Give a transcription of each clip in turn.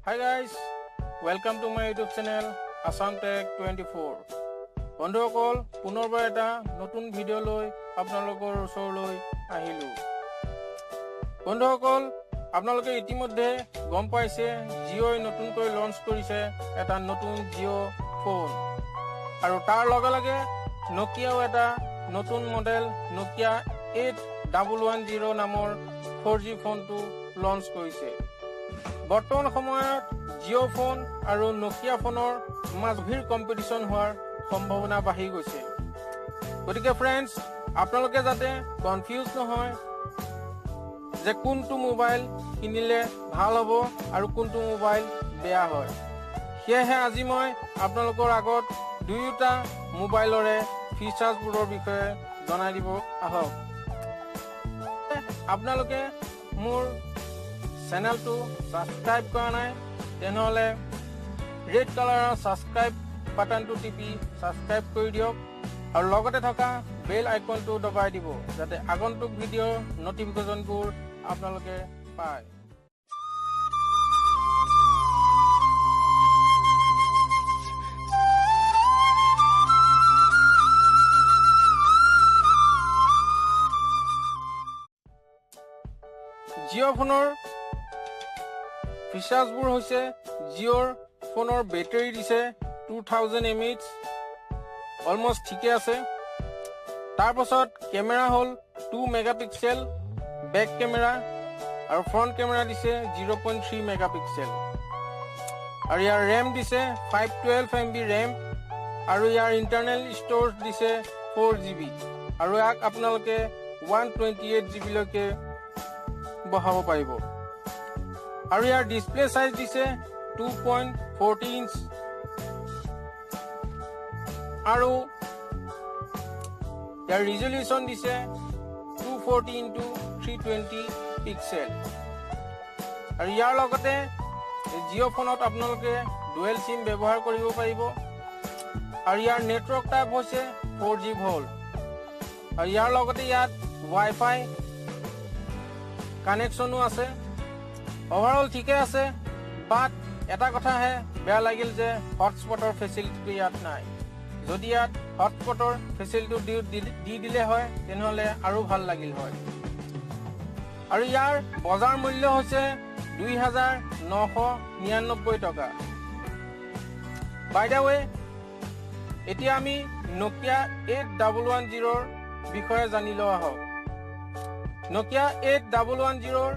Hi guys, welcome to my YouTube channel Assam Tech 24. বন্ধুসকল পুনৰবাৰ এটা নতুন ভিডিঅ' লৈ আপোনালোকৰ ওচৰলৈ আহিলো। বন্ধুসকল আপোনালোকে ইতিমধ্যে গম পাইছে জিঅ'ই নতুনকৈ লঞ্চ কৰিছে এটা নতুন জিঅ' ফোন আৰু তাৰ লগে লগে নকিয়াও এটা নতুন মডেল নকিয়া 8110 নামৰ 4G ফোনটো লঞ্চ কৰিছে। বৰ্তমান সময়ত জিঅ' ফোন আৰু নকিয়া ফোনৰ মাজভিৰ কম্পিটিশ্যন হোৱাৰ সম্ভাৱনা বাঢ়ি গৈছে। গতিকে ফ্ৰেণ্ডছ আপোনালোকে যাতে কনফিউজ নহয় যে কোনটো মোবাইল কিনিলে ভাল হ'ব আৰু কোনটো মোবাইল বেয়া হয়, সেয়েহে আজি মই আপোনালোকৰ আগত দুয়োটা মোবাইলৰে ফিচাৰ্ছবোৰৰ বিষয়ে জনাই দিব আহক। আপোনালোকে মোৰ চেনেলটো ছাবস্ক্ৰাইব কৰা নাই তেনেহ'লে ৰেড কালাৰৰ ছাবস্ক্ৰাইব বাটনটো টিপি ছাবস্ক্ৰাইব কৰি দিয়ক আৰু লগতে থকা বেল আইকনটো দবাই দিব যাতে আগন্তুক ভিডিঅ'ৰ নটিফিকেশ্যনবোৰ আপোনালোকে পায়। জিঅ' ফোনৰ ফিচাৰ্ছবোৰ হৈছে জিঅ'ৰ ফোনৰ বেটাৰী দিছে 2000 mAh, অলমষ্ট ঠিকে আছে। তাৰপাছত কেমেৰা হ'ল 2 মেগাপিক্সেল বেক কেমেৰা আৰু ফ্ৰণ্ট কেমেৰা দিছে 0.3 মেগাপিক্সেল আৰু ইয়াৰ ৰেম দিছে 512 MB ৰেম আৰু ইয়াৰ ইণ্টাৰনেল ষ্ট'ৰেজ দিছে 4GB আৰু ইয়াক আপোনালোকে 128 GB লৈকে বহাব পাৰিব আৰু ইয়াৰ ডিসপ্লে সাইজ দিছে 2.40 ইঞ্চ আৰু ইয়াৰ ৰিজলিউশন দিছে 240x320 পিক্সেল আৰু ইয়াৰ লগতে জিঅ' ফোনত আপোনালোকে ডুৱেল সিম ব্যৱহাৰ কৰিব পাৰিব আৰু ইয়াৰ নেটৱৰ্ক টাইপ হৈছে 4G ভল্ট আৰু ইয়াৰ লগতে ইয়াত ৱাইফাই কানেকশ্যনো আছে। ওভাৰঅল ঠিকে আছে, বাট এটা কথাহে বেয়া লাগিল যে হটস্পটৰ ফেচিলিটিটো ইয়াত নাই। যদি ইয়াত হটস্পটৰ ফেচিলিটি দি দিলে হয় তেনেহ'লে আৰু ভাল লাগিল হয়। আৰু ইয়াৰ বজাৰ মূল্য হৈছে 2999 টকা। বাই দ্য ৱে এতিয়া আমি নকিয়া 8110ৰ বিষয়ে জানি লোৱা হওক। নকিয়া 8110ৰ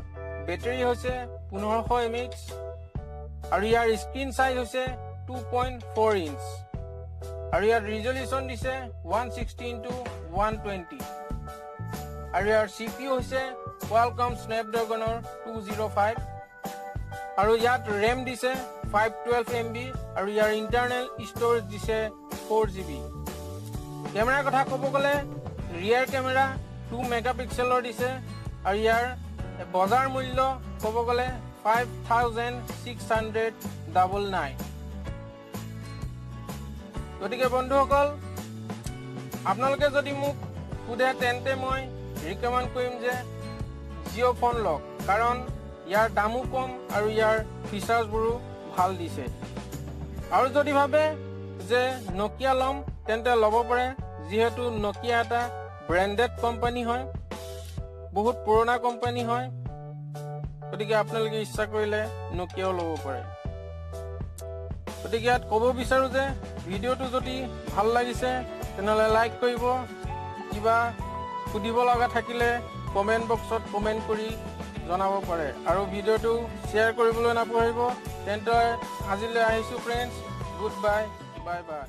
বেটাৰী হৈছে 1500 mAh আৰু ইয়াৰ স্ক্ৰীন সাইজ হৈছে 2.4 ইঞ্চ আৰু ইয়াৰ ৰিজলিউশন দিছে 116x120 আৰু ইয়াৰ CPU হৈছে Qualcomm Snapdragon 205 আৰু ইয়াত ৰেম দিছে 512 MB আৰু ইয়াৰ ইণ্টাৰনেল ষ্ট'ৰেজ দিছে 4GB। কেমেৰাৰ কথা ক'ব গ'লে ৰিয়াৰ কেমেৰা 2 মেগাপিক্সেলৰ দিছে আৰু ইয়াৰ বজাৰ মূল্য ক'ব গ'লে 5699। গতিকে বন্ধুসকল আপোনালোকে যদি মোক সোধে তেন্তে মই ৰিকমেণ্ড কৰিম যে জিঅ' ফোন লওক, কাৰণ ইয়াৰ দামো কম আৰু ইয়াৰ ফিচাৰ্ছবোৰো ভাল দিছে। আৰু যদি ভাবে যে নকিয়া ল'ম তেন্তে ল'ব পাৰে, যিহেতু নকিয়া এটা ব্ৰেণ্ডেড কোম্পানী হয়, বহুত পুৰণা কোম্পানী হয়। গতিকে আপোনালোকে ইচ্ছা কৰিলে নকিয়াও ল'ব পাৰে। গতিকে ইয়াত ক'ব বিচাৰোঁ যে ভিডিঅ'টো যদি ভাল লাগিছে তেনেহ'লে লাইক কৰিব, কিবা সুধিব লগা থাকিলে কমেণ্ট বক্সত কমেণ্ট কৰি জনাব পাৰে আৰু ভিডিঅ'টো শ্বেয়াৰ কৰিবলৈ নাপাহৰিব। তেন্তে আজিলৈ আহিছোঁ friends, good bye, bye bye.